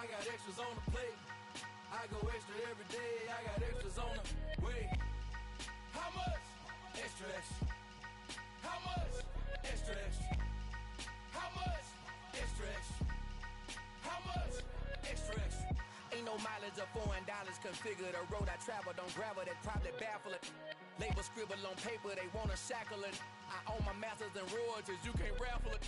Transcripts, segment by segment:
I got extras on the plate. I go extra every day. I got extras on the way. How much? Extra, extra. How much? Extra, extra. How much? Extra, extra. How much? Extra, extra. Ain't no mileage of $4 configure the road I travel. Don't gravel that probably baffle it. Label scribble on paper, they wanna shackle it. I own my masters and royalties, you can't raffle it.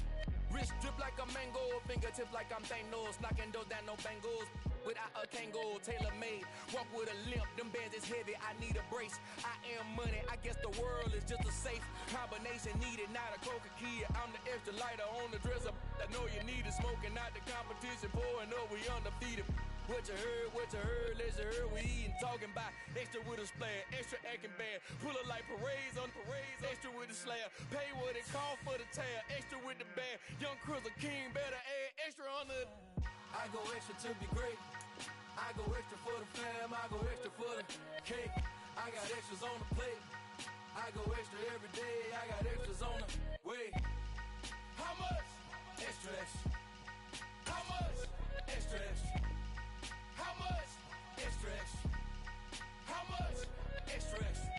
Wrist drip like a mango, fingertips like I'm Thanos. Knocking those down, no bangles. Without a Kango, tailor-made. Walk with a limp, them bands is heavy, I need a brace. I am money, I guess the world is just a safe combination needed, not a coca key. I'm the extra lighter on the dresser. I know you need it, smoking out the competition, pouring up, we undefeated. What you heard, let's hear we eatin', talking about extra with a splash, extra acting bad, pull it like parades on parades, extra with the slab, pay what it cost for the tab, extra with the band, young Chris a king, better add extra on the. I go extra to be great, I go extra for the fam, I go extra for the cake, I got extras on the plate, I go extra every day, I got extras on the way. How much? Extra, extra. How much? Extra, extra. How much? Extra, extra. How much? Extra, extra.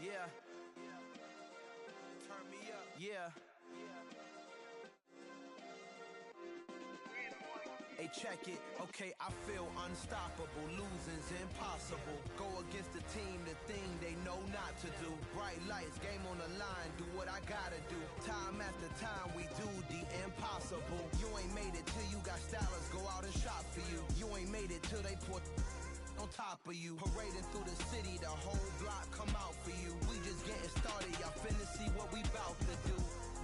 Yeah. Turn me up. Yeah. Hey, check it. Okay, I feel unstoppable. Losing's impossible. Go against the team, the thing they know not to do. Bright lights, game on the line. Do what I gotta do. Time after time, we do the impossible. You ain't made it till you got stylists go out and shop for you. You ain't made it till they put on top of you. Parading through the city, the whole block come out for you. We just getting started, y'all finna see what we bout to do.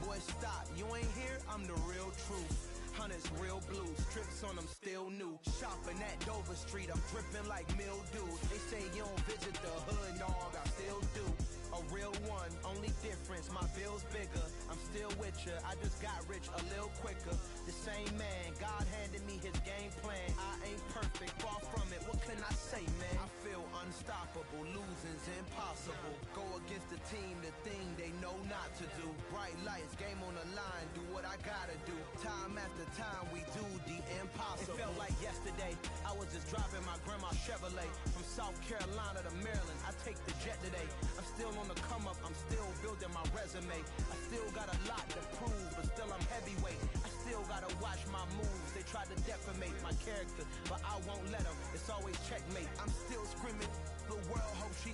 Boy, stop, you ain't here, I'm the real truth. Hunters, real blue, strips on them still new. Shopping at Dover Street, I'm dripping like mildew. They say you don't visit the hood, dog, I still do. A real one, only difference, my bill's bigger. I'm still with ya, I just got rich a little quicker. The same man, God handed me his game plan. I ain't perfect, far from it, what can I say, man? I feel unstoppable, losing's impossible. Go against the team, the thing they know not to do. Bright lights, game on the line, do what I gotta do. Time after time, we do the impossible. It felt like yesterday, I was just driving my grandma's Chevrolet. From South Carolina to Maryland, I take the jet today. I'm still on the come up, I'm still building my resume. I still got a lot to prove, but still I'm heavyweight. I still gotta watch my moves. They try to defamate my character, but I won't let them. It's always checkmate. I'm still screaming, the world hope she.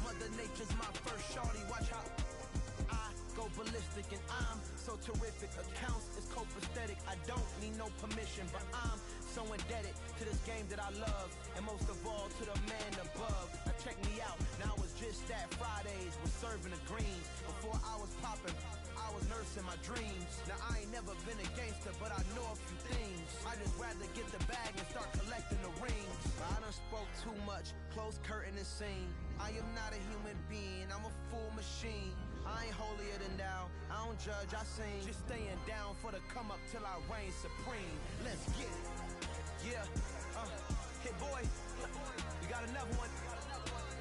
Mother Nature's my first shorty, watch how I go ballistic and I'm so terrific. Accounts is copacetic, I don't need no permission, but I'm so indebted to this game that I love, and most of all to the man above. Now check me out, now it's just that Fridays was serving the greens. Before I was popping, I was nursing my dreams. Now I ain't never been a gangster, but I know a few things. I just rather get the bag and start collecting the rings. I done spoke too much, close curtain and scene. I am not a human being, I'm a full machine. I ain't holier than thou, I don't judge, I sing. Just staying down for the come up till I reign supreme. Let's get it. Yeah, hit boy, we got another one.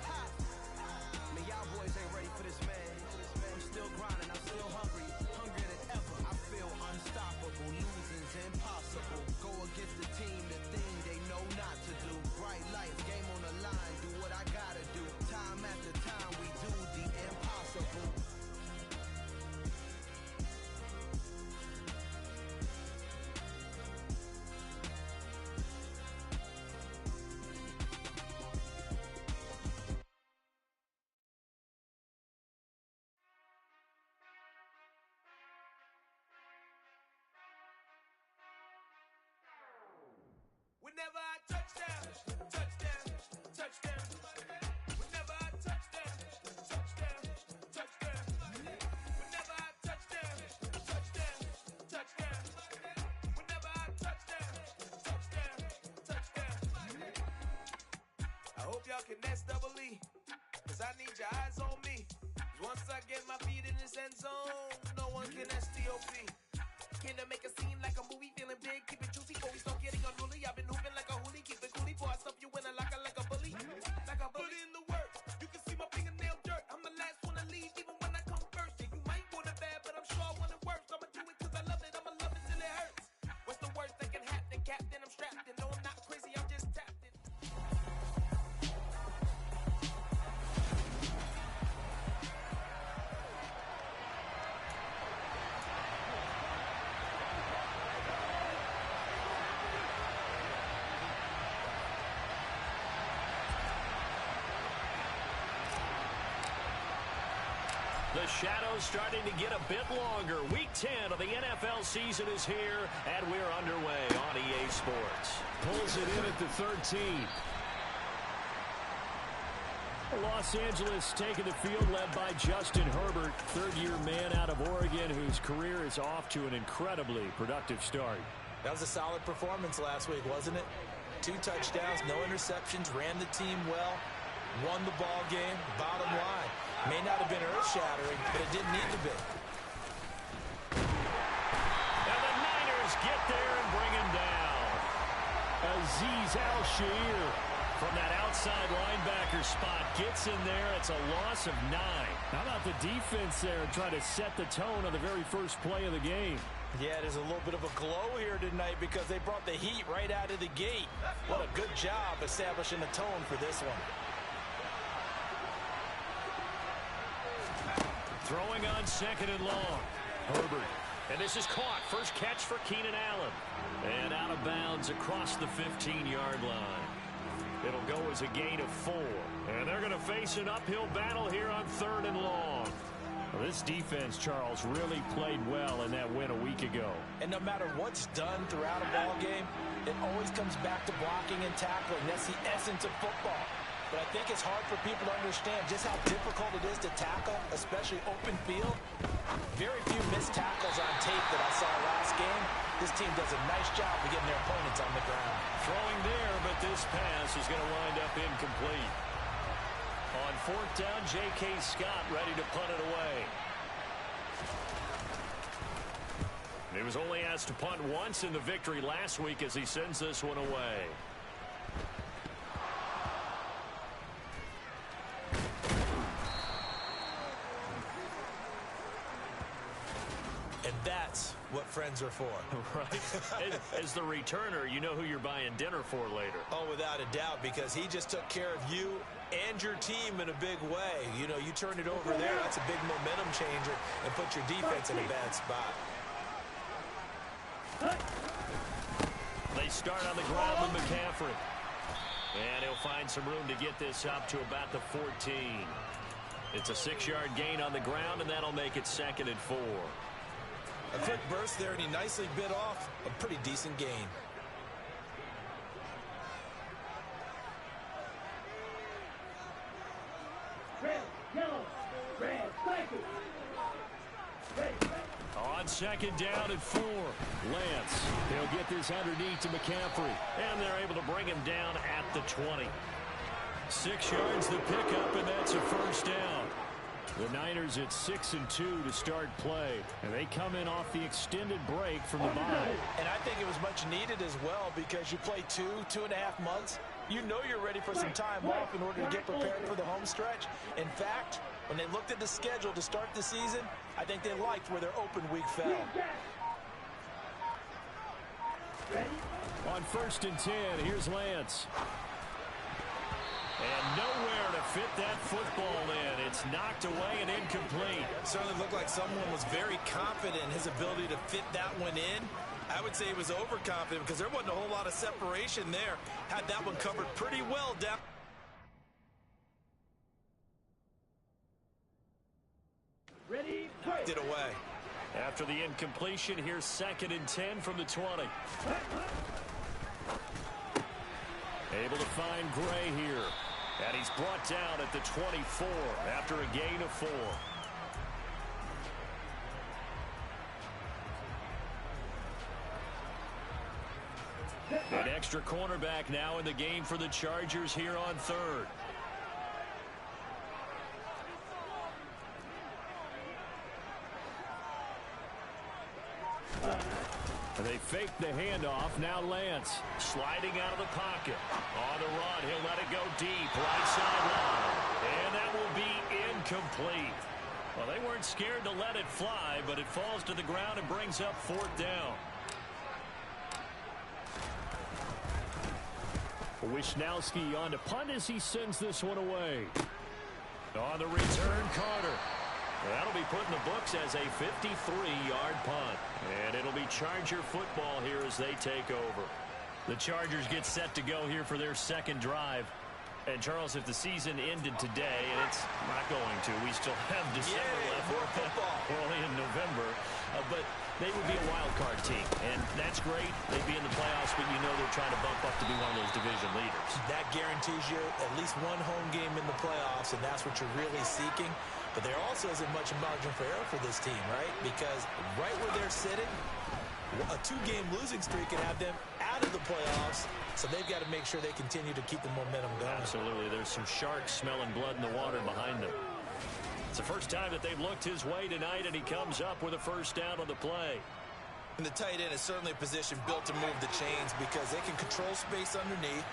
Ha! Man, y'all boys ain't ready for this, man. I'm still grinding, I'm still hungry, hungrier than ever. I feel unstoppable, losing's impossible. Go against the team, the thing they know not to do. Bright lights, game on the line, do what I gotta do. Time after time, we do the impossible. Whenever I touch down, touchdown, touchdown. Whenever I touch down, touchdown, touchdown. Whenever I touch down, touchdown, touchdown. Whenever I touch down, touchdown, touchdown. I hope y'all can S-double-E, cause I need your eyes on me. Once I get my feet in this end zone, no one can STOP. Came to make a scene like a movie, feeling big, keep it juicy, before we start getting unruly. I've been hooping like a hoolie, keep it coolie, before I stuff you in a The shadows starting to get a bit longer. Week 10 of the NFL season is here, and we're underway on EA Sports. Pulls it in at the 13. Los Angeles taking the field led by Justin Herbert, third-year man out of Oregon, whose career is off to an incredibly productive start. That was a solid performance last week, wasn't it? 2 touchdowns, no interceptions, ran the team well, won the ball game. Bottom line, may not have been earth-shattering, but it didn't need to be. And the Niners get there and bring him down. Azeez Al-Shaair from that outside linebacker spot gets in there. It's a loss of 9. How about the defense there trying to set the tone on the very first play of the game? Yeah, there's a little bit of a glow here tonight because they brought the heat right out of the gate. What a good job establishing the tone for this one. Throwing on second and long. Herbert. And this is caught. First catch for Keenan Allen. And out of bounds across the 15-yard line. It'll go as a gain of 4. And they're going to face an uphill battle here on third and long. Well, this defense, Charles, really played well in that win a week ago. And no matter what's done throughout a ball game, it always comes back to blocking and tackling. That's the essence of football. But I think it's hard for people to understand just how difficult it is to tackle, especially open field. Very few missed tackles on tape that I saw last game. This team does a nice job of getting their opponents on the ground. Throwing there, but this pass is going to wind up incomplete. On fourth down, J.K. Scott ready to punt it away. He was only asked to punt once in the victory last week as he sends this one away. And that's what friends are for. Right. As the returner, you know who you're buying dinner for later. Oh, without a doubt, because he just took care of you and your team in a big way. You know, you turn it over there, that's a big momentum changer, and put your defense in a bad spot. They start on the ground with McCaffrey. And he'll find some room to get this up to about the 14. It's a 6-yard gain on the ground, and that'll make it second and 4. A quick burst there, and he nicely bit off a pretty decent gain. Red, yellow, red, cycle. On second down and 4. Lance, he'll get this underneath to McCaffrey. And they're able to bring him down at the 20. 6 yards the pickup, and that's a first down. The Niners at 6-2 to start play, and they come in off the extended break from the bye. And I think it was much needed as well because you play 2.5 months. You know you're ready for some time off in order to get prepared for the home stretch. In fact, when they looked at the schedule to start the season, I think they liked where their open week fell. On first and 10, here's Lance. And nowhere to fit that football in. It's knocked away and incomplete. It certainly looked like someone was very confident in his ability to fit that one in. I would say he was overconfident because there wasn't a whole lot of separation there. Had that one covered pretty well down. Ready, Knocked it away. After the incompletion, here's second and 10 from the 20. Able to find Gray here. And he's brought down at the 24 after a gain of 4. An extra cornerback now in the game for the Chargers here on third. They fake the handoff. Now Lance sliding out of the pocket. On the run, he'll let it go deep. Right sideline. And that will be incomplete. Well, they weren't scared to let it fly, but it falls to the ground and brings up fourth down. Wisnowski on to punt as he sends this one away. On the return, Carter. That'll be put in the books as a 53-yard punt. And it'll be Charger football here as they take over. The Chargers get set to go here for their second drive. And, Charles, if the season ended today, and it's not going to, we still have December left. More football. We're only in November. But they would be a wild card team, and that's great. They'd be in the playoffs, but you know they're trying to bump up to be one of those division leaders. That guarantees you at least one home game in the playoffs, and that's what you're really seeking. But there also isn't much margin for error for this team, right? Because right where they're sitting, a 2-game losing streak can have them out of the playoffs, so they've got to make sure they continue to keep the momentum going. Absolutely. There's some sharks smelling blood in the water behind them. It's the first time that they've looked his way tonight, and he comes up with a first down on the play. And the tight end is certainly a position built to move the chains because they can control space underneath.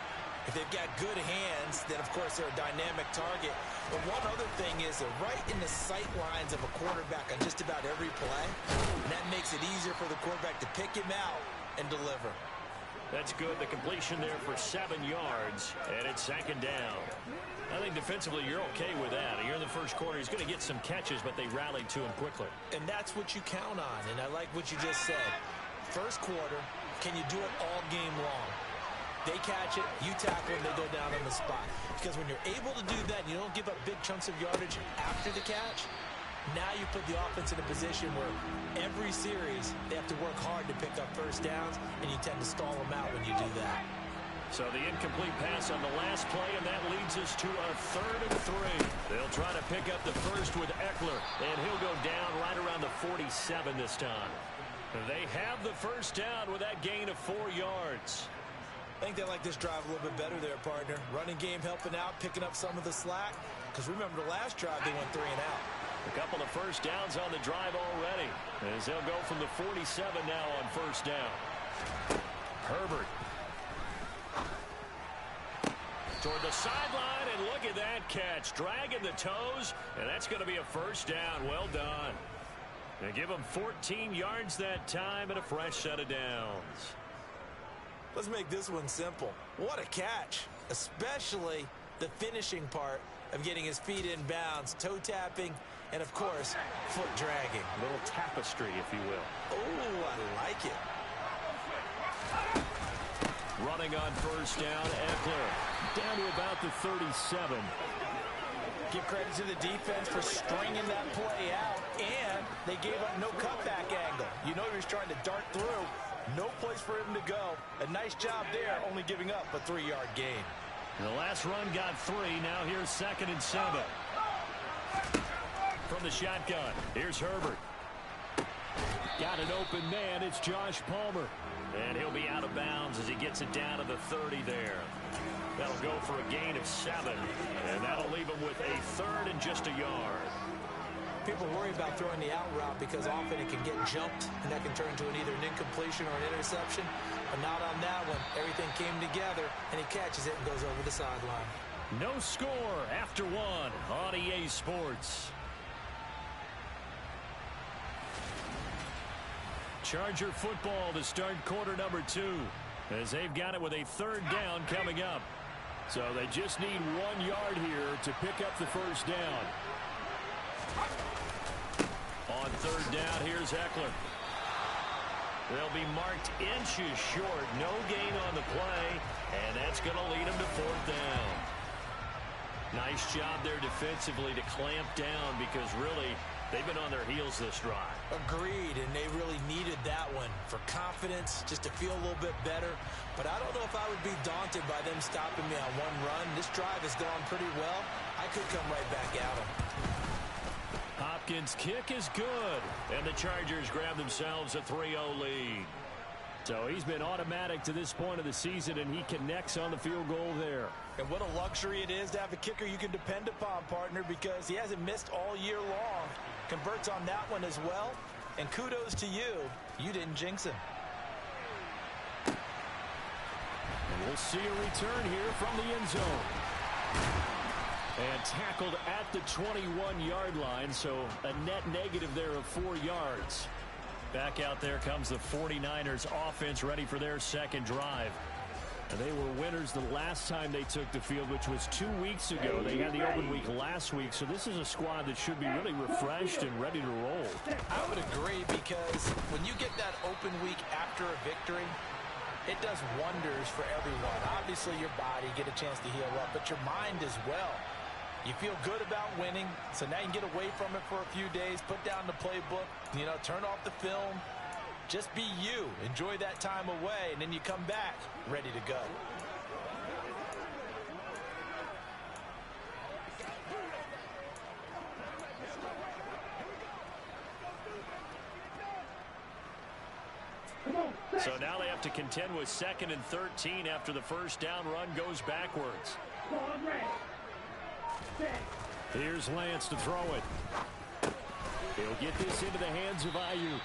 If they've got good hands, then, of course, they're a dynamic target. But one other thing is they're right in the sight lines of a quarterback on just about every play. And that makes it easier for the quarterback to pick him out and deliver. That's good. The completion there for 7 yards, and it's second down. I think defensively you're okay with that. Here in the first quarter, he's going to get some catches, but they rallied to him quickly. And that's what you count on, and I like what you just said. First quarter, can you do it all game long? They catch it, you tackle them, they go down on the spot. Because when you're able to do that, you don't give up big chunks of yardage after the catch. Now you put the offense in a position where every series they have to work hard to pick up first downs, and you tend to stall them out when you do that. So the incomplete pass on the last play, and that leads us to a 3rd and 3. They'll try to pick up the first with Eckler, and he'll go down right around the 47 this time. They have the first down with that gain of 4 yards. I think they like this drive a little bit better there, partner. Running game helping out, picking up some of the slack. Because remember, the last drive, they went 3 and out. A couple of first downs on the drive already, as they'll go from the 47 now on first down. Herbert. Toward the sideline, and look at that catch. Dragging the toes, and that's going to be a first down. Well done. They give him 14 yards that time and a fresh set of downs. Let's make this one simple. What a catch, especially the finishing part of getting his feet in bounds, toe tapping, and, of course, foot dragging. A little tapestry, if you will. Oh, I like it. Running on first down, Eckler down to about the 37. Give credit to the defense for stringing that play out, and they gave up no cutback angle. You know he was trying to dart through. No place for him to go. A nice job there, only giving up a 3-yard gain. The last run got 3. Now here's 2nd and 7. From the shotgun, here's Herbert. Got an open man. It's Josh Palmer. And he'll be out of bounds as he gets it down to the 30 there. That'll go for a gain of 7. And that'll leave him with a 3rd and just a yard. People worry about throwing the out route because often it can get jumped, and that can turn into either an incompletion or an interception. But not on that one. Everything came together, and he catches it and goes over the sideline. No score after 1 on EA Sports. Charger football to start quarter number 2, as they've got it with a 3rd down coming up. So they just need 1 yard here to pick up the first down. On 3rd down, here's Eckler. They'll be marked inches short. No gain on the play, and that's going to lead them to 4th down. Nice job there defensively to clamp down because really they've been on their heels this drive. Agreed, and they really needed that one for confidence, just to feel a little bit better. But I don't know if I would be daunted by them stopping me on 1 run. This drive has gone pretty well. I could come right back at them. Hopkins' kick is good, and the Chargers grab themselves a 3-0 lead. So he's been automatic to this point of the season, and he connects on the field goal there. And what a luxury it is to have a kicker you can depend upon, partner, because he hasn't missed all year long. Converts on that one as well, and kudos to you. You didn't jinx him. And we'll see a return here from the end zone. And tackled at the 21-yard line, so a net negative there of 4 yards. Back out there comes the 49ers offense ready for their 2nd drive. And they were winners the last time they took the field, which was 2 weeks ago. They had the open week last week, so this is a squad that should be really refreshed and ready to roll. I would agree, because when you get that open week after a victory, it does wonders for everyone. Obviously, your body get a chance to heal up, but your mind as well. You feel good about winning, so now you can get away from it for a few days, put down the playbook, turn off the film. Just be you. Enjoy that time away, and then you come back ready to go. So now they have to contend with 2nd and 13 after the first down run goes backwards. Here's Lance to throw it. He'll get this into the hands of Ayuk.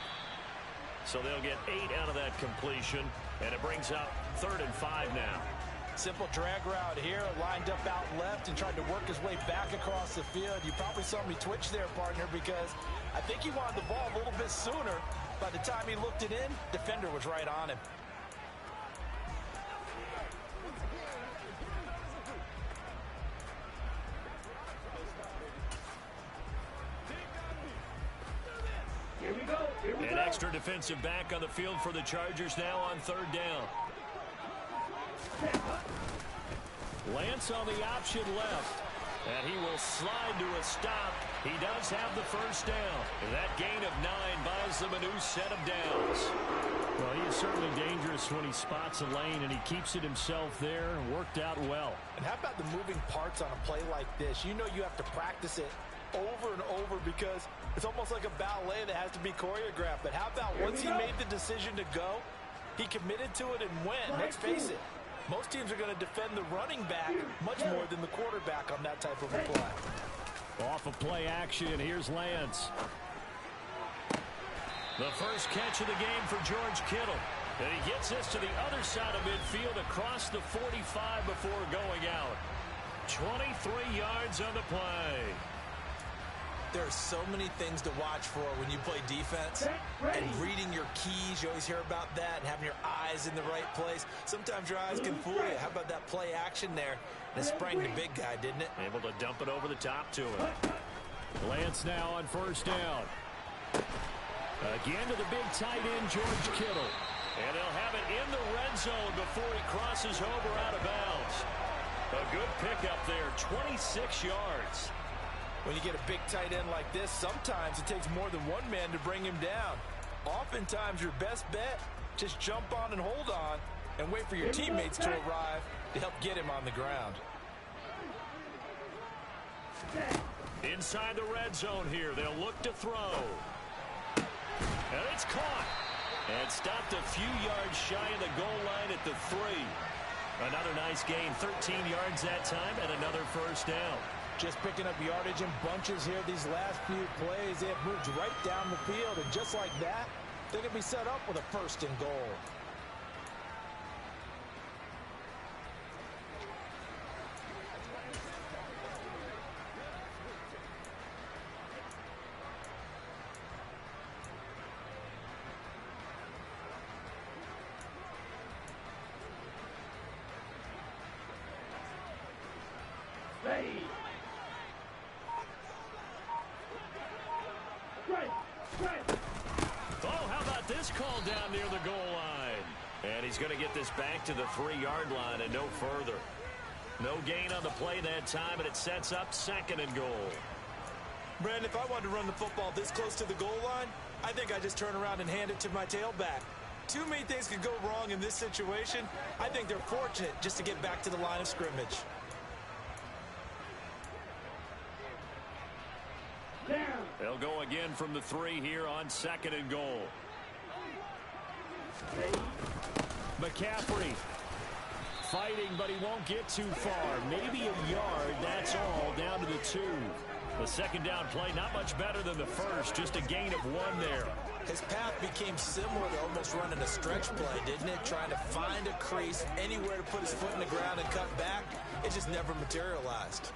So they'll get 8 out of that completion, and it brings up 3rd and 5 now. Simple drag route here, lined up out left and tried to work his way back across the field. You probably saw me twitch there, partner, because I think he wanted the ball a little bit sooner. By the time he looked it in, defender was right on him. An extra defensive back on the field for the Chargers now on 3rd down. Lance on the option left. And he will slide to a stop. He does have the first down. That gain of 9 buys them a new set of downs. Well, he is certainly dangerous when he spots a lane, and he keeps it himself there and worked out well. And how about the moving parts on a play like this? You know you have to practice it over and over because it's almost like a ballet that has to be choreographed. But how about once he made the decision to go, he committed to it and went. Let's face it, most teams are going to defend the running back much more than the quarterback on that type of a play. Off of play action, here's Lance. The first catch of the game for George Kittle. And he gets this to the other side of midfield across the 45 before going out. 23 yards on the play. There's so many things to watch for when you play defense. And reading your keys, you always hear about that, and having your eyes in the right place. Sometimes your eyes can fool you. How about that play action there? And it sprang the big guy, didn't it? Able to dump it over the top to him. Lance now on 1st down. Again to the big tight end, George Kittle. And they'll have it in the red zone before he crosses over out of bounds. A good pickup there, 26 yards. When you get a big tight end like this, sometimes it takes more than one man to bring him down. Oftentimes, your best bet, just jump on and hold on and wait for your teammates to arrive to help get him on the ground. Inside the red zone here, they'll look to throw. And it's caught. And stopped a few yards shy of the goal line at the 3. Another nice gain, 13 yards that time, and another first down. Just picking up yardage in bunches here these last few plays. They have moved right down the field, and just like that, they're going to be set up with a 1st and goal. Oh, how about this call down near the goal line? And he's going to get this back to the 3-yard line and no further. No gain on the play that time, and it sets up 2nd and goal. Brandon, if I wanted to run the football this close to the goal line, I think I just turn around and hand it to my tailback. Too many things could go wrong in this situation. I think they're fortunate just to get back to the line of scrimmage. They'll go again from the 3 here on 2nd and goal. McCaffrey fighting, but he won't get too far. Maybe a yard, that's all, down to the 2. The 2nd down play, not much better than the first, just a gain of 1 there. His path became similar to almost running a stretch play, didn't it? Trying to find a crease, anywhere to put his foot in the ground and cut back. It just never materialized.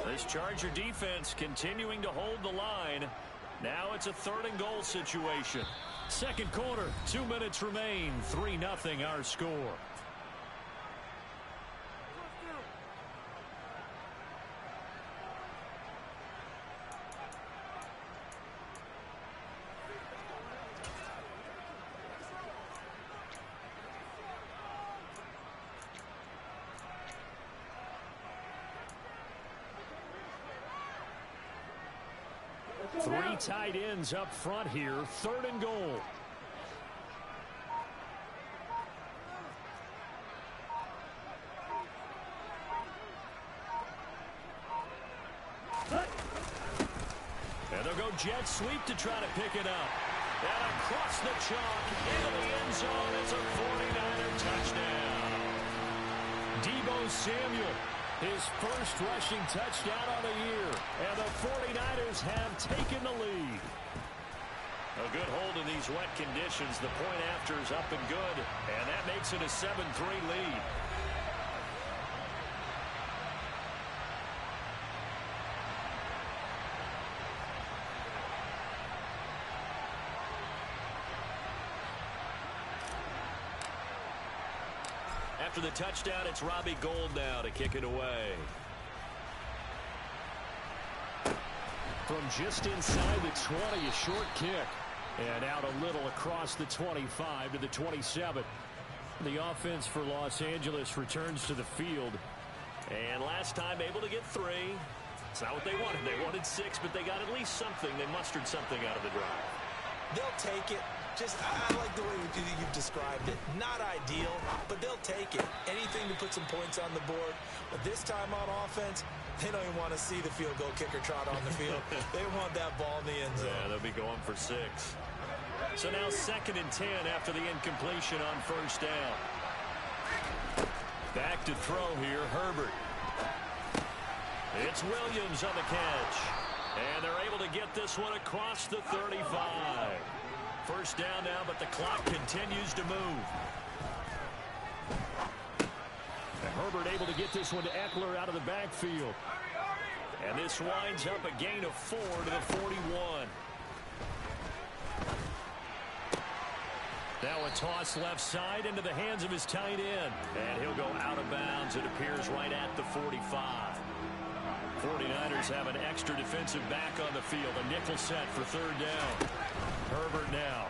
This Charger defense continuing to hold the line. Now it's a 3rd and goal situation. 2nd quarter, 2 minutes remain. 3-0 our score. Three tight ends up front here. 3rd and goal. And they'll go jet sweep to try to pick it up. And across the chalk into the end zone. It's a 49er touchdown. Deebo Samuel, his first rushing touchdown on the year. And the 49ers have taken the lead. A good hold in these wet conditions. The point after is up and good. And that makes it a 7-3 lead. After the touchdown, it's Robbie Gould now to kick it away. From just inside the 20, a short kick. And out a little across the 25 to the 27. The offense for Los Angeles returns to the field. And last time able to get 3. It's not what they wanted. They wanted 6, but they got at least something. They mustered something out of the drive. They'll take it. I like the way you've described it. Not ideal, but they'll take it. Anything to put some points on the board. But this time on offense, they don't even want to see the field goal kicker trot on the field. They want that ball in the end zone. Yeah, they'll be going for 6. So now 2nd and 10 after the incompletion on 1st down. Back to throw here, Herbert. It's Williams on the catch. And they're able to get this one across the 35. 1st down now, but the clock continues to move. And Herbert able to get this one to Eckler out of the backfield. And this winds up a gain of 4 to the 41. Now a toss left side into the hands of his tight end. And he'll go out of bounds, it appears, right at the 45. 49ers have an extra defensive back on the field. A nickel set for 3rd down. Herbert now.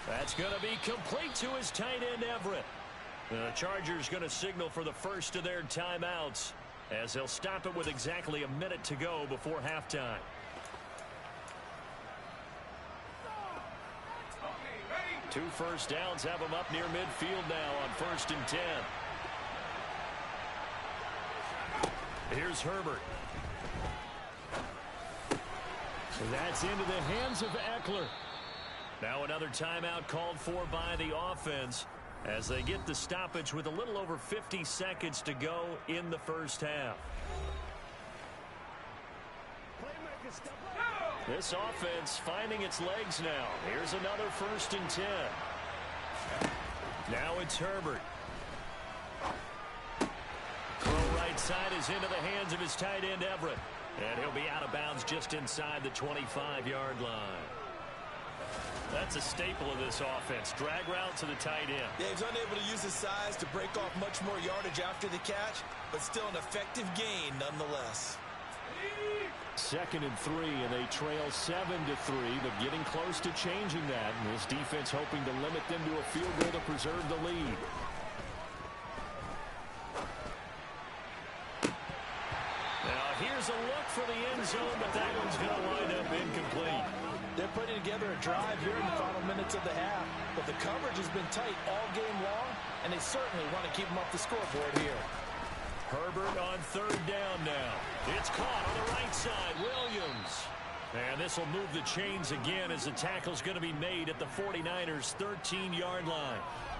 That's going to be complete to his tight end, Everett. The Chargers going to signal for the first of their timeouts as they'll stop it with exactly a minute to go before halftime. Two 1st downs have them up near midfield now on 1st and 10. Here's Herbert. That's into the hands of Eckler. Now another timeout called for by the offense as they get the stoppage with a little over 50 seconds to go in the 1st half. This offense finding its legs now. Here's another 1st and 10. Now it's Herbert. Throw right side is into the hands of his tight end, Everett. And he'll be out of bounds just inside the 25-yard line. That's a staple of this offense. Drag route to the tight end. Yeah, he's unable to use his size to break off much more yardage after the catch, but still an effective gain nonetheless. 2nd and 3, and they trail 7-3, but getting close to changing that. And this defense hoping to limit them to a field goal to preserve the lead. Now here's a look for the end zone, but that one's going to wind up incomplete. They're putting together a drive here in the final minutes of the half, but the coverage has been tight all game long, and they certainly want to keep them off the scoreboard here. Herbert on 3rd down now. It's caught on the right side. Williams. And this will move the chains again as the tackle's going to be made at the 49ers' 13-yard line.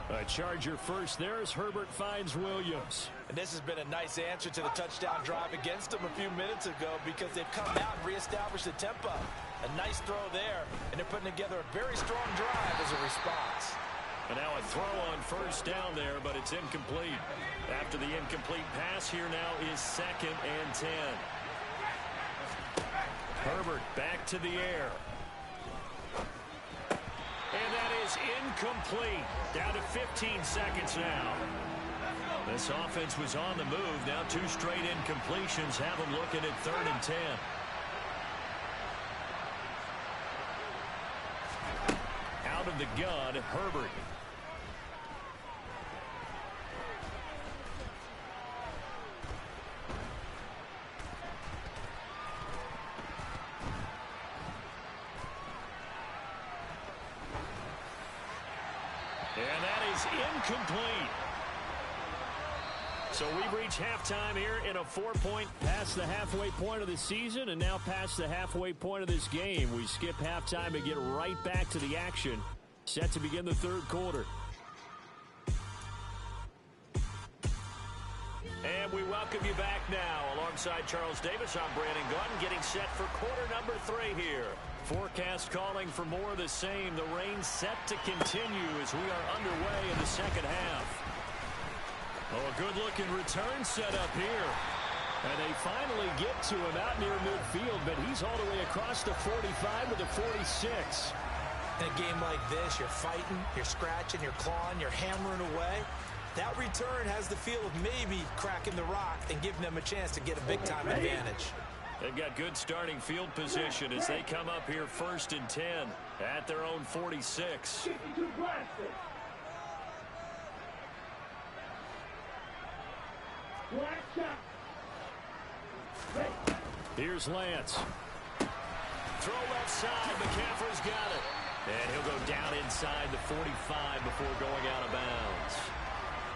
A Charger first there as Herbert finds Williams. And this has been a nice answer to the touchdown drive against them a few minutes ago because they've come out and reestablished the tempo. A nice throw there, and they're putting together a very strong drive as a response. And now a throw on 1st down there, but it's incomplete. After the incomplete pass, here now is 2nd and 10. Herbert back to the air. And that is incomplete. Down to 15 seconds now. This offense was on the move. Now 2 straight incompletions have them looking at 3rd and 10. Out of the gun, Herbert. is incomplete. So we've reached halftime here in a 4-point. Past the halfway point of the season and now past the halfway point of this game. We skip halftime and get right back to the action. Set to begin the third quarter. And we welcome you back now. Alongside Charles Davis, I'm Brandon Gordon, getting set for quarter number 3 here. Forecast calling for more of the same. The rain set to continue as we are underway in the second half. Oh, a good-looking return set up here. And they finally get to him out near midfield, but he's all the way across the 45 to the 46. In a game like this, you're fighting, you're scratching, you're clawing, you're hammering away. That return has the feel of maybe cracking the rock and giving them a chance to get a big-time advantage. They've got good starting field position as they come up here 1st and 10 at their own 46. Here's Lance. Throw left side. McCaffrey's got it. And he'll go down inside the 45 before going out of bounds.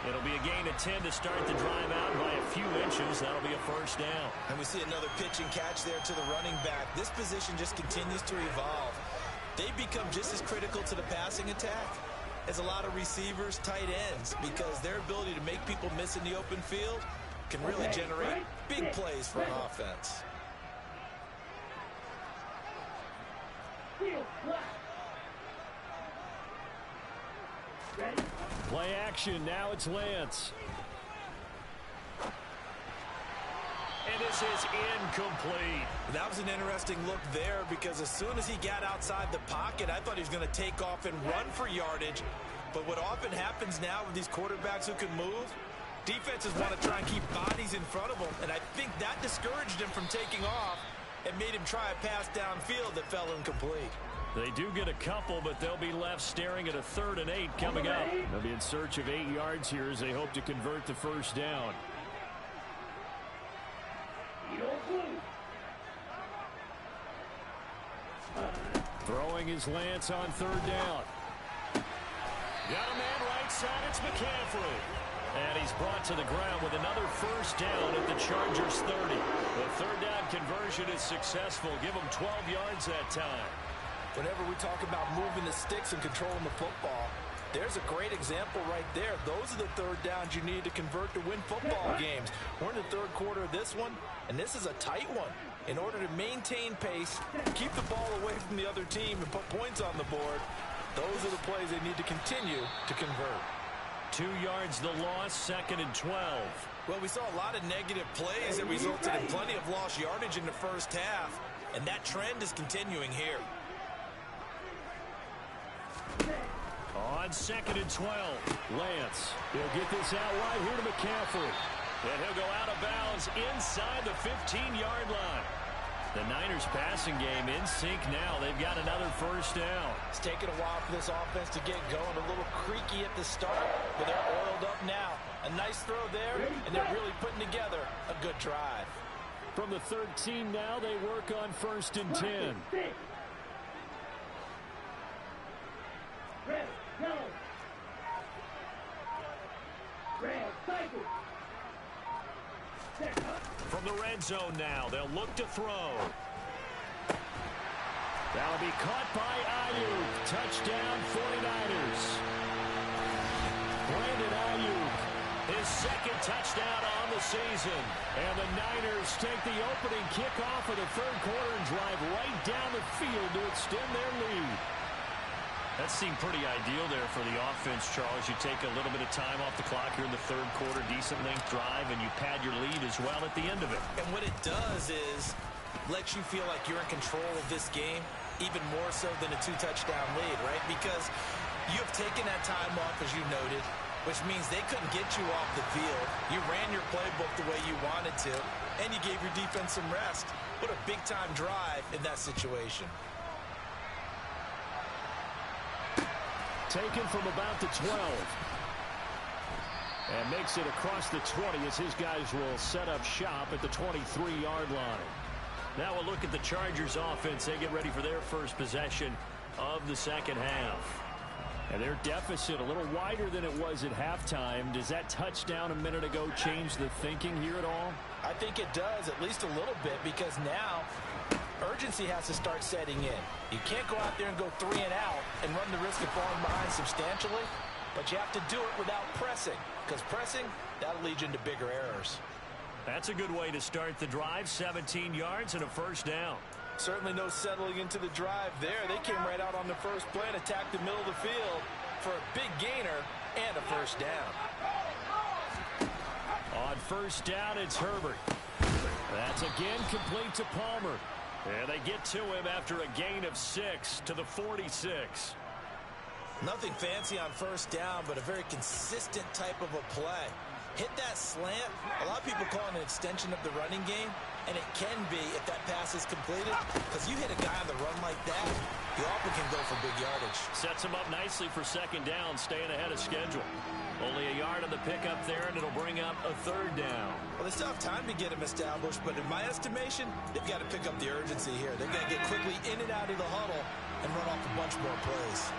It'll be a gain of 10 to start the drive out by a few inches. That'll be a first down. And we see another pitch and catch there to the running back. This position just continues to evolve. They become just as critical to the passing attack as a lot of receivers, tight ends, because their ability to make people miss in the open field can really generate big plays for an offense. Play action. Now it's Lance. And this is incomplete. That was an interesting look there because as soon as he got outside the pocket, I thought he was going to take off and run for yardage. But what often happens now with these quarterbacks who can move, defenses want to try and keep bodies in front of them. And I think that discouraged him from taking off and made him try a pass downfield that fell incomplete. They do get a couple, but they'll be left staring at a 3rd and 8 coming up. They'll be in search of 8 yards here as they hope to convert the first down. Throwing is Lance on 3rd down. Got a man right side. It's McCaffrey. And he's brought to the ground with another first down at the Chargers 30. The 3rd down conversion is successful. Give them 12 yards that time. Whenever we talk about moving the sticks and controlling the football, there's a great example right there. Those are the 3rd downs you need to convert to win football games. We're in the 3rd quarter of this one, and this is a tight one. In order to maintain pace, keep the ball away from the other team, and put points on the board, those are the plays they need to continue to convert. 2 yards the loss, 2nd and 12. Well, we saw a lot of negative plays that resulted in plenty of lost yardage in the first half, and that trend is continuing here. On 2nd and 12, Lance. He'll get this out wide here to McCaffrey. And he'll go out of bounds inside the 15-yard line. The Niners passing game in sync now. They've got another first down. It's taken a while for this offense to get going. A little creaky at the start, but they're oiled up now. A nice throw there, and they're really putting together a good drive. From the 13 now, they work on 1st and 10. From the red zone now, they'll look to throw. That'll be caught by Ayuk. Touchdown 49ers. Brandon Ayuk. His 2nd touchdown on the season. And the Niners take the opening kickoff of the 3rd quarter and drive right down the field to extend their lead. That seemed pretty ideal there for the offense, Charles. You take a little bit of time off the clock here in the 3rd quarter, decent length drive, and you pad your lead as well at the end of it. And what it does is lets you feel like you're in control of this game, even more so than a 2-touchdown lead, right? Because you have taken that time off, as you noted, which means they couldn't get you off the field. You ran your playbook the way you wanted to, and you gave your defense some rest. What a big-time drive in that situation. Taken from about the 12. And makes it across the 20 as his guys will set up shop at the 23-yard line. Now we'll look at the Chargers offense. They get ready for their first possession of the second half. And their deficit a little wider than it was at halftime. Does that touchdown a minute ago change the thinking here at all? I think it does, at least a little bit, because now urgency has to start setting in. You can't go out there and go 3 and out and run the risk of falling behind substantially, but you have to do it without pressing, because pressing, that'll lead you into bigger errors. That's a good way to start the drive. 17 yards and a first down. Certainly no settling into the drive there. They came right out on the first play and attacked the middle of the field for a big gainer and a first down. On first down, it's Herbert. That's again complete to Palmer. And they get to him after a gain of 6 to the 46. Nothing fancy on first down, but a very consistent type of a play. Hit that slant. A lot of people call it an extension of the running game, and it can be if that pass is completed, because you hit a guy on the run like that, you often can go for big yardage. Sets him up nicely for second down, staying ahead of schedule. Only a yard on the pickup there, and it'll bring up a third down. Well, they still have time to get him established, but in my estimation, they've got to pick up the urgency here. They've got to get quickly in and out of the huddle and run off a bunch more plays.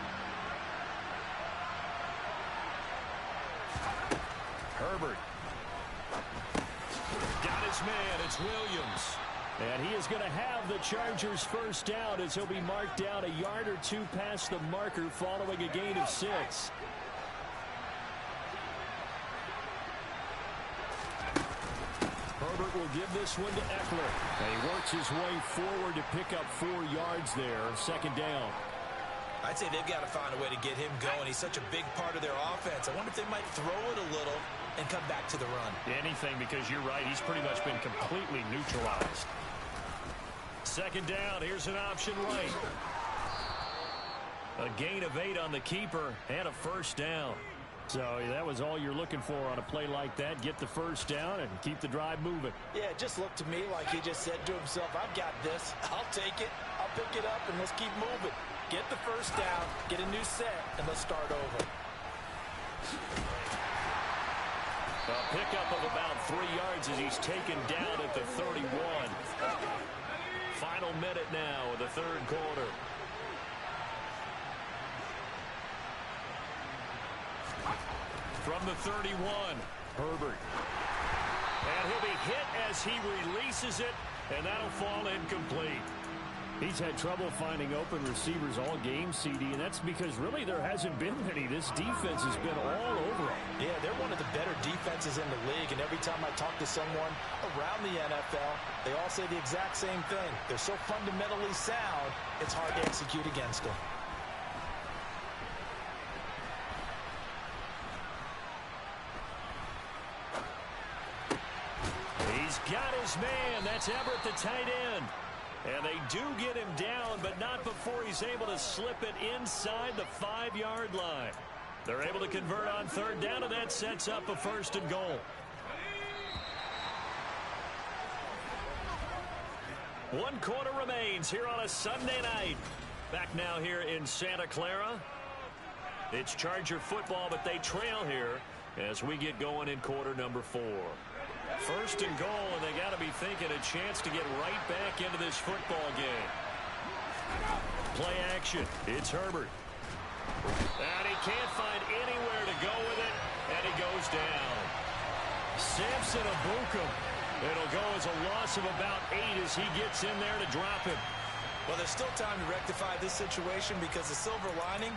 Herbert. Got his man. It's Williams. And he is going to have the Chargers first down as he'll be marked down a yard or two past the marker following a gain of 6. Herbert will give this one to Eckler. And he works his way forward to pick up 4 yards there. Second down. I'd say they've got to find a way to get him going. He's such a big part of their offense. I wonder if they might throw it a little and come back to the run. Anything, because you're right. He's pretty much been completely neutralized. Second down. Here's an option right. A gain of 8 on the keeper and a first down. So that was all you're looking for on a play like that. Get the first down and keep the drive moving. Yeah, it just looked to me like he just said to himself, I've got this. I'll take it. I'll pick it up, and let's keep moving. Get the first down, get a new set, and let's start over. A pickup of about 3 yards as he's taken down at the 31. Final minute now of the third quarter. From the 31, Herbert. And he'll be hit as he releases it, and that'll fall incomplete. He's had trouble finding open receivers all game, CD, and that's because really there hasn't been many. This defense has been all over him. Yeah, they're one of the better defenses in the league, and every time I talk to someone around the NFL, they all say the exact same thing. They're so fundamentally sound, it's hard to execute against them. He's got his man. That's Everett, the tight end. And they do get him down, but not before he's able to slip it inside the 5-yard line. They're able to convert on third down, and that sets up a first and goal. One quarter remains here on a Sunday night. Back now here in Santa Clara. It's Charger football, but they trail here as we get going in quarter number 4. First and goal, and they got to be thinking a chance to get right back into this football game. Play action. It's Herbert. And he can't find anywhere to go with it, and he goes down. Samson Abukum. It'll go as a loss of about 8 as he gets in there to drop him. Well, there's still time to rectify this situation because the silver lining,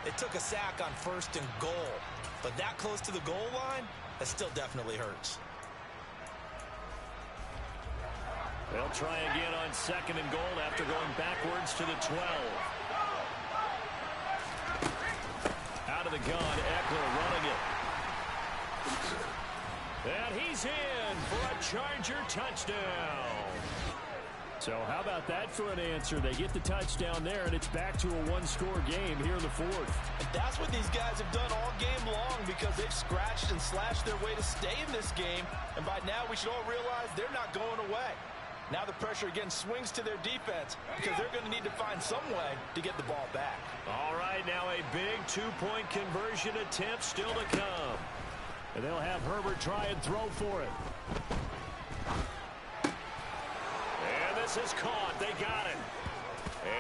they took a sack on first and goal. But that close to the goal line, that still definitely hurts. They'll try again on second and goal after going backwards to the 12. Out of the gun, Eckler running it. And he's in for a Charger touchdown. So how about that for an answer? They get the touchdown there, and it's back to a one-score game here in the 4th. And that's what these guys have done all game long because they've scratched and slashed their way to stay in this game. And by now, we should all realize they're not going away. Now the pressure again swings to their defense because they're going to need to find some way to get the ball back. All right, now a big two-point conversion attempt still to come. And they'll have Herbert try and throw for it. And this is caught. They got it.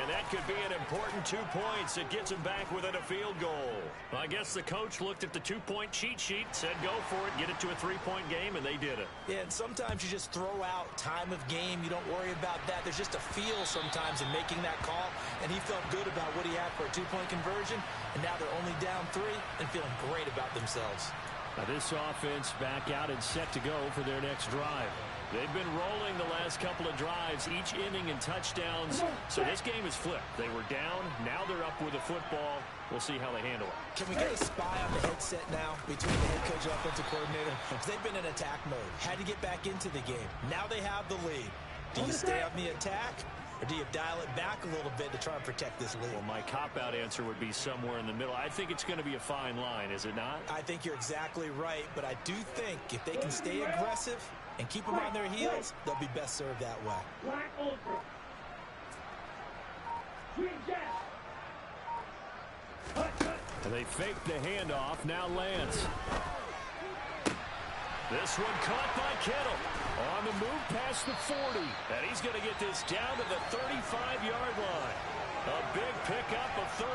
And that that could be an important 2 points. It gets him back within a field goal. I guess the coach looked at the 2-point cheat sheet, said go for it, get it to a 3-point game, and they did it. Yeah, and sometimes you just throw out time of game. You don't worry about that. There's just a feel sometimes in making that call, and he felt good about what he had for a 2-point conversion, and now they're only down 3 and feeling great about themselves. Now this offense back out and set to go for their next drive. They've been rolling the last couple of drives, each inning in touchdowns. So this game is flipped. They were down. Now they're up with the football. We'll see how they handle it. Can we get a spy on the headset now between the head coach and offensive coordinator? Because they've been in attack mode. Had to get back into the game. Now they have the lead. Do you stay on the attack, or do you dial it back a little bit to try and protect this lead? Well, my cop-out answer would be somewhere in the middle. I think it's going to be a fine line, is it not? I think you're exactly right, but I do think if they can stay aggressive and keep them on their heels, they'll be best served that way. And they fake the handoff. Now Lance. This one caught by Kittle. On the move past the 40. And he's going to get this down to the 35-yard line. A big pickup of 38.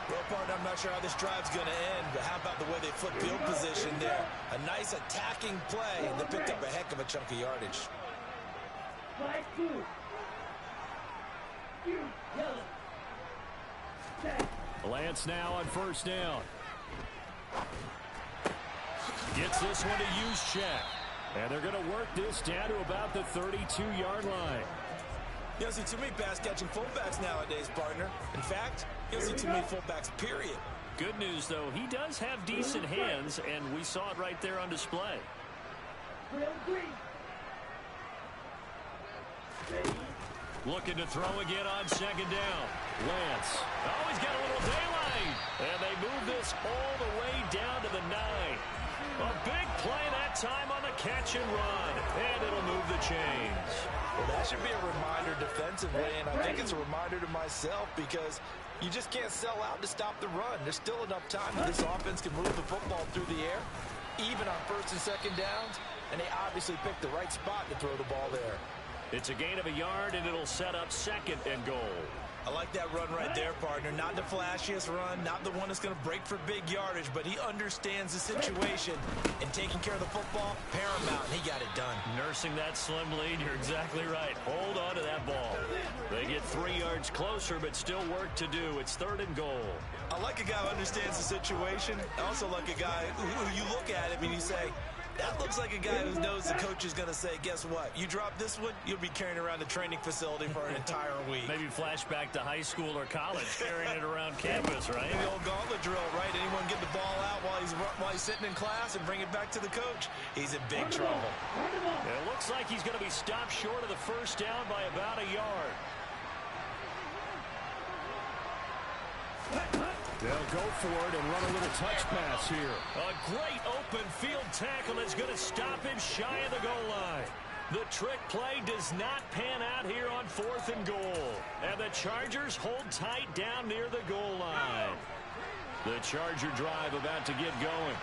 Well, partner, I'm not sure how this drive's going to end, but how about the way they flip field position there? A nice attacking play, and they picked up a heck of a chunk of yardage. Lance now on first down. Gets this one to Juszczyk. And they're going to work this down to about the 32-yard line. You don't see too many pass-catching fullbacks nowadays, partner. In fact, you don't see too many fullbacks, period. Good news, though, he does have decent hands, and we saw it right there on display. Looking to throw again on second down. Lance. Oh, he's got a little daylight. And they move this all the way down to the 9. A big play that time on the catch and run. And it'll move the chains. Well, that should be a reminder defensively, and I think it's a reminder to myself because you just can't sell out to stop the run. There's still enough time that this offense can move the football through the air, even on first and second downs, and they obviously picked the right spot to throw the ball there. It's a gain of a yard, and it'll set up second and goal. I like that run right there, partner. Not the flashiest run, not the one that's going to break for big yardage, but he understands the situation, and taking care of the football, paramount, and he got it done. Nursing that slim lead, you're exactly right. Hold on to that ball. They get 3 yards closer, but still work to do. It's third and goal. I like a guy who understands the situation. I also like a guy who you look at him and you say, that looks like a guy who knows the coach is going to say, guess what? You drop this one, you'll be carrying around the training facility for an entire week. Maybe flashback to high school or college, carrying it around campus, right? The old gauntlet drill, right? Anyone get the ball out while he's sitting in class and bring it back to the coach? He's in big trouble. It looks like he's going to be stopped short of the first down by about a yard. They'll go for it and run a little touch pass here. A great open field tackle is going to stop him shy of the goal line. The trick play does not pan out here on fourth and goal. And the Chargers hold tight down near the goal line. The Charger drive about to get going.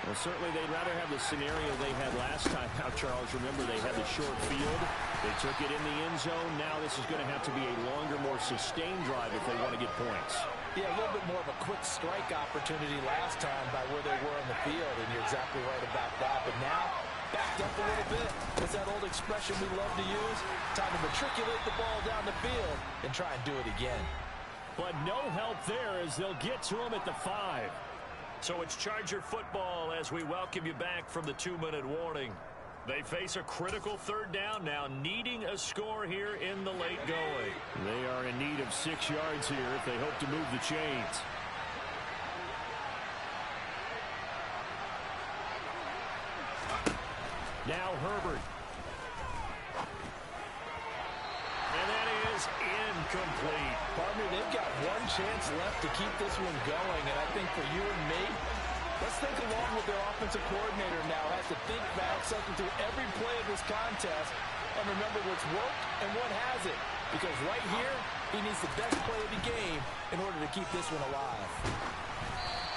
Well, certainly they'd rather have the scenario they had last time out, Charles. Remember, they had the short field. They took it in the end zone. Now this is going to have to be a longer, more sustained drive if they want to get points. Yeah, a little bit more of a quick strike opportunity last time by where they were on the field, and you're exactly right about that. But now, backed up a little bit. It's that old expression we love to use. Time to matriculate the ball down the field and try and do it again. But no help there as they'll get to him at the 5. So it's Charger football as we welcome you back from the 2-minute warning. They face a critical third down now, needing a score here in the late going. They are in need of 6 yards here if they hope to move the chains. Now Herbert. And that is incomplete. Partner, they've got one chance left to keep this one going, and I think for you and me, let's think along with their offensive coordinator now. Has to think back, something through every play of this contest, and remember what's worked and what hasn't. Because right here, he needs the best play of the game in order to keep this one alive.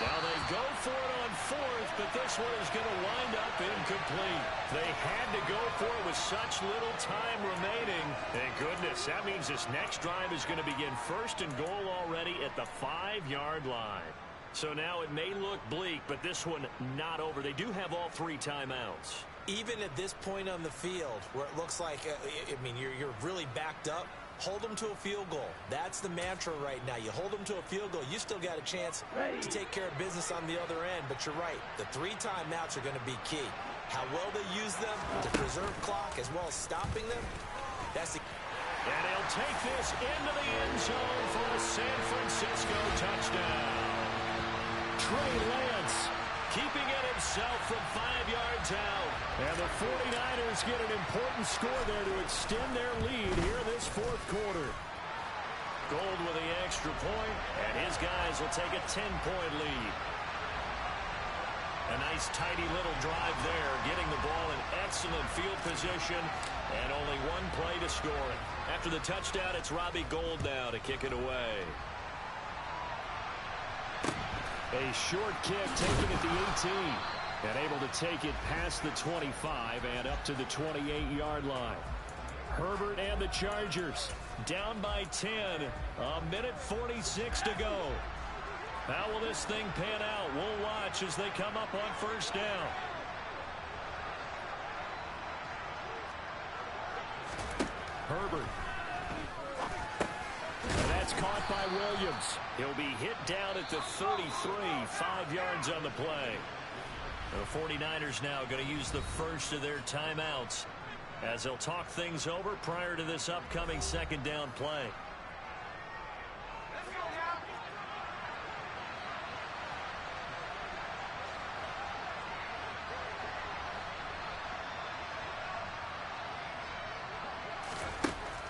Now they go for it on fourth, but this one is going to wind up incomplete. They had to go for it with such little time remaining. Thank goodness. That means this next drive is going to begin first and goal already at the 5-yard line. So now it may look bleak, but this one not over. They do have all 3 timeouts. Even at this point on the field, where it looks like, you're really backed up, hold them to a field goal. That's the mantra right now. You hold them to a field goal. You still got a chance to take care of business on the other end. But you're right. The 3 timeouts are going to be key. How well they use them to preserve clock as well as stopping them, that's the... And he'll take this into the end zone for a San Francisco touchdown. Trey Lance keeping it himself from 5 yards out. And the 49ers get an important score there to extend their lead here in this fourth quarter. Gold with the extra point, and his guys will take a 10-point lead. A nice tidy little drive there, getting the ball in excellent field position, and only 1 play to score it. After the touchdown, it's Robbie Gould now to kick it away. A short kick taken at the 18. And able to take it past the 25 and up to the 28-yard line. Herbert and the Chargers down by 10. A minute 46 to go. How will this thing pan out? We'll watch as they come up on first down. Herbert. And that's caught by Williams. He'll be hit down at the 33, 5 yards on the play. The 49ers now going to use the first of their timeouts as they'll talk things over prior to this upcoming second down play.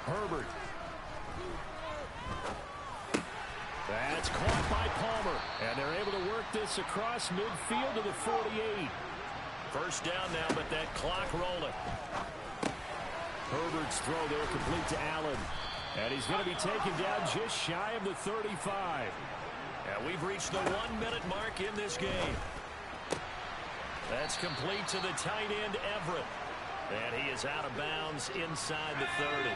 Herbert. That's caught by Palmer, and they're able to work this across midfield to the 48. First down now, but that clock rolling. Herbert's throw there complete to Allen, and he's going to be taken down just shy of the 35. And we've reached the 1-minute mark in this game. That's complete to the tight end, Everett, and he is out of bounds inside the 30.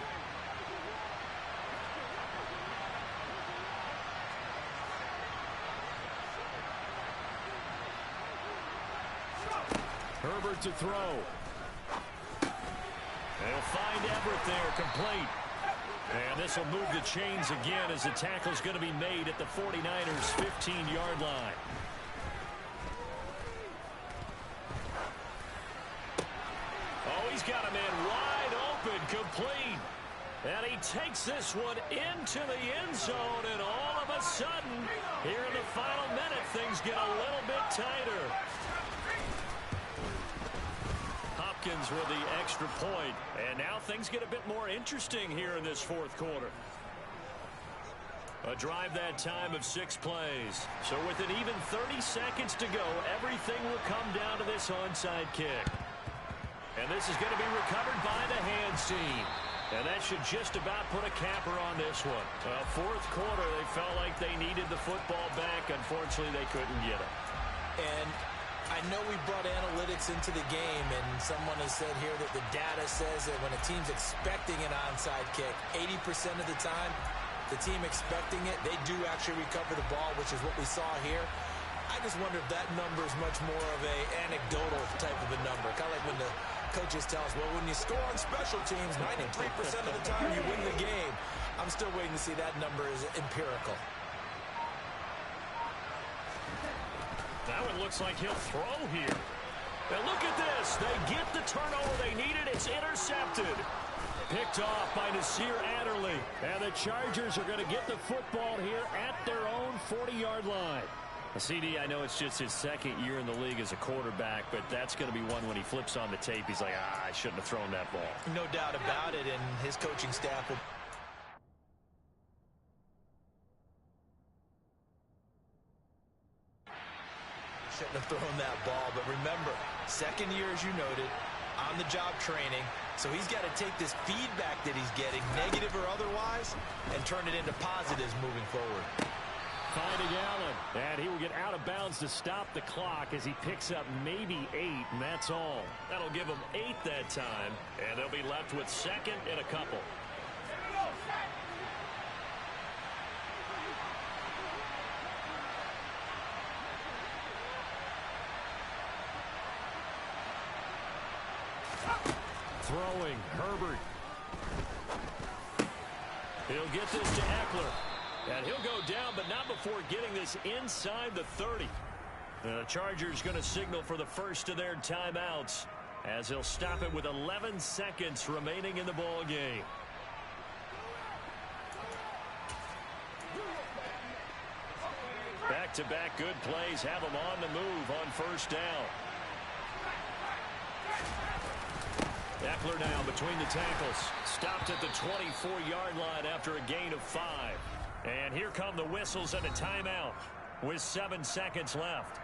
Herbert to throw. They'll find Everett there, complete. And this will move the chains again as the tackle's going to be made at the 49ers' 15-yard line. Oh, he's got a man wide open, complete. And he takes this one into the end zone, and all of a sudden, here in the final minute, things get a little bit tighter. Hopkins with the extra point, and now things get a bit more interesting here in this fourth quarter. A drive that time of 6 plays. So with an even 30 seconds to go, everything will come down to this onside kick. And this is going to be recovered by the hands team. And that should just about put a capper on this one. Fourth quarter, they felt like they needed the football back. Unfortunately, they couldn't get it. And I know we brought analytics into the game, and someone has said here that the data says that when a team's expecting an onside kick, 80% of the time, the team expecting it, they do actually recover the ball, which is what we saw here. I just wonder if that number is much more of a anecdotal type of a number. Kind of like when the coaches tell us, well, when you score on special teams, 93% of the time you win the game. I'm still waiting to see that number is empirical. Now it looks like he'll throw here. Now look at this. They get the turnover they needed. It's intercepted. Picked off by Nasir Adderley. And the Chargers are going to get the football here at their own 40-yard line. CD, I know it's just his second year in the league as a quarterback, but that's going to be one when he flips on the tape. He's like, I shouldn't have thrown that ball. No doubt about it, and his coaching staff will... shouldn't have thrown that ball, but remember, second year, as you noted, on-the-job training, so he's got to take this feedback that he's getting, negative or otherwise, and turn it into positives moving forward. finding Allen. And he will get out of bounds to stop the clock as he picks up maybe 8, and that's all. That'll give them 8 that time, and they'll be left with second and a couple. Throwing, Herbert. He'll get this to Eckler. And he'll go down, but not before getting this inside the 30. The Chargers going to signal for the first of their timeouts as he'll stop it with 11 seconds remaining in the ball game. Back-to-back good plays have them on the move on first down. Eckler now between the tackles. Stopped at the 24-yard line after a gain of 5. And here come the whistles and a timeout with 7 seconds left.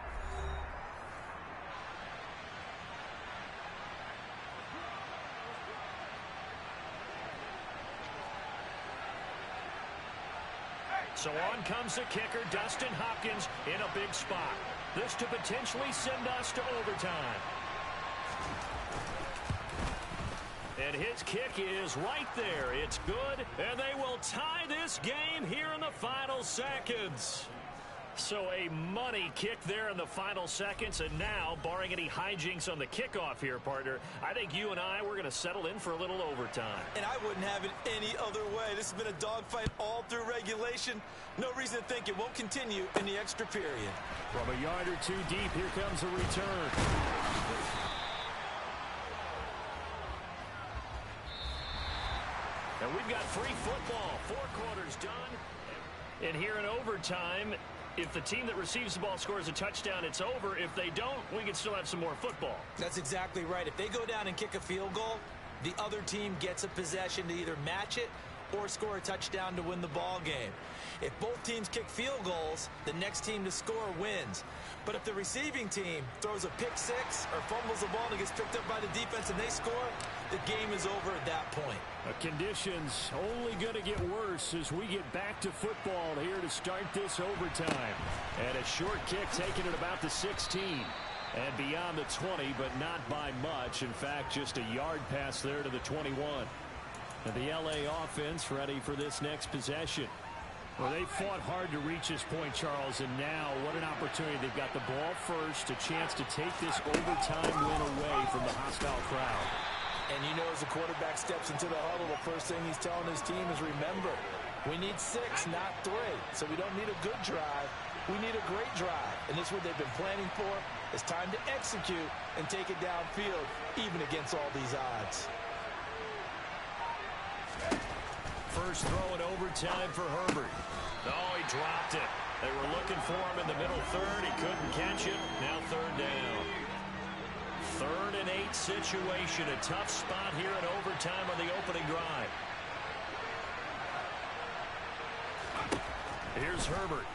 So on comes the kicker, Dustin Hopkins, in a big spot. This to potentially send us to overtime. And his kick is right there. It's good, and they will tie this game here in the final seconds. So a money kick there in the final seconds, and now, barring any hijinks on the kickoff here, partner, I think you and we're going to settle in for a little overtime. And I wouldn't have it any other way. This has been a dogfight all through regulation. No reason to think it won't continue in the extra period. From a yard or two deep, here comes a return. And we've got free football. 4 quarters done. And here in overtime, if the team that receives the ball scores a touchdown, it's over. If they don't, we can still have some more football. That's exactly right. If they go down and kick a field goal, the other team gets a possession to either match it or score a touchdown to win the ball game. If both teams kick field goals, the next team to score wins. But if the receiving team throws a pick six or fumbles the ball and gets picked up by the defense and they score, the game is over at that point. Conditions only going to get worse as we get back to football here to start this overtime. And a short kick taken at about the 16. And beyond the 20, but not by much. In fact, just a yard pass there to the 21. And the L.A. offense ready for this next possession. Well, they fought hard to reach this point, Charles, and now what an opportunity. They've got the ball first, a chance to take this overtime win away from the hostile crowd. And you know, as the quarterback steps into the huddle, the first thing he's telling his team is, remember, we need 6, not 3. So we don't need a good drive. We need a great drive. And this is what they've been planning for. It's time to execute and take it downfield, even against all these odds. First throw in overtime for Herbert. Oh, he dropped it. They were looking for him in the middle third. He couldn't catch it. Now third down. 3rd and 8 situation. A tough spot here in overtime on the opening drive. Here's Herbert.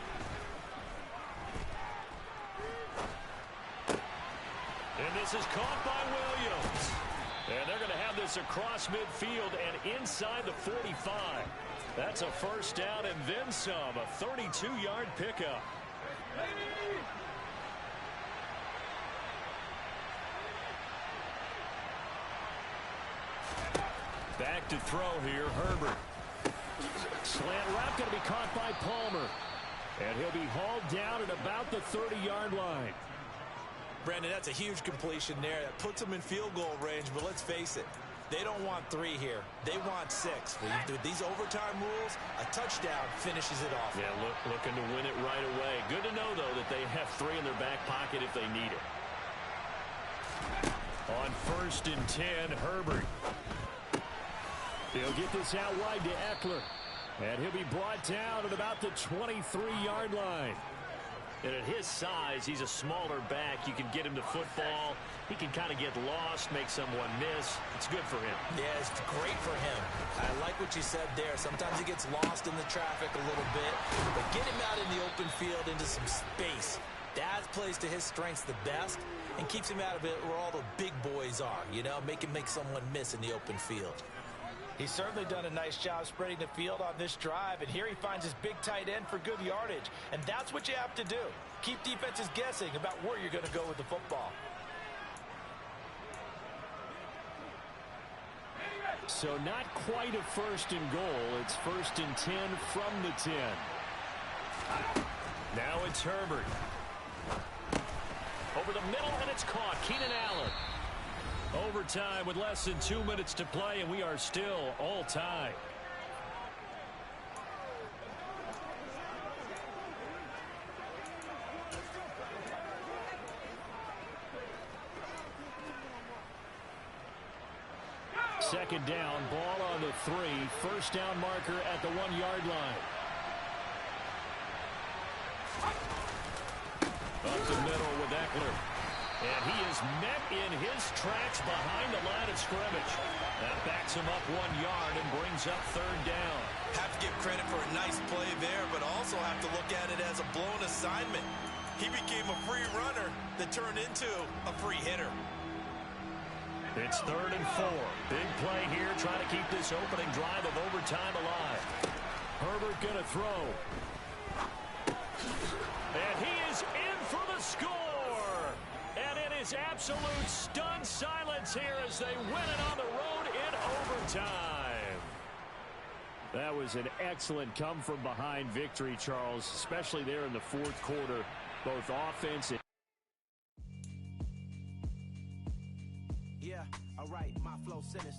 And this is caught by Williams. And they're going to have this across midfield and inside the 45. That's a first down and then some. A 32-yard pickup. Back to throw here, Herbert. Slant route going to be caught by Palmer. And he'll be hauled down at about the 30-yard line. Brandon, that's a huge completion there. That puts them in field goal range, but let's face it, they don't want 3 here. They want 6. With these overtime rules, a touchdown finishes it off. Yeah, looking to win it right away. Good to know, though, that they have 3 in their back pocket if they need it. On 1st and 10, Herbert. He'll get this out wide to Eckler. And he'll be brought down at about the 23-yard line. And at his size, he's a smaller back. You can get him to football. He can kind of get lost, make someone miss. It's good for him. Yeah, it's great for him. I like what you said there. Sometimes he gets lost in the traffic a little bit. But get him out in the open field into some space. That plays to his strengths the best and keeps him out of it where all the big boys are. You know, make him make someone miss in the open field. He's certainly done a nice job spreading the field on this drive, and here he finds his big tight end for good yardage. And that's what you have to do. Keep defenses guessing about where you're going to go with the football. So not quite a first and goal. It's 1st and 10 from the 10. Now it's Herbert. Over the middle, and it's caught. Keenan Allen. Overtime with less than 2 minutes to play, and we are still all tied. Second down, ball on the 3. First down marker at the 1-yard line. Up the middle with Eckler. And he is met in his tracks behind the line of scrimmage. That backs him up 1 yard and brings up third down. Have to give credit for a nice play there, but also have to look at it as a blown assignment. He became a free runner that turned into a free hitter. It's 3rd and 4. Big play here, trying to keep this opening drive of overtime alive. Herbert going to throw. And he is in for the score. And it is absolute stunned silence here as they win it on the road in overtime. That was an excellent come-from-behind victory, Charles, especially there in the 4th quarter, both offense and... Yeah, all right, my flow sinister.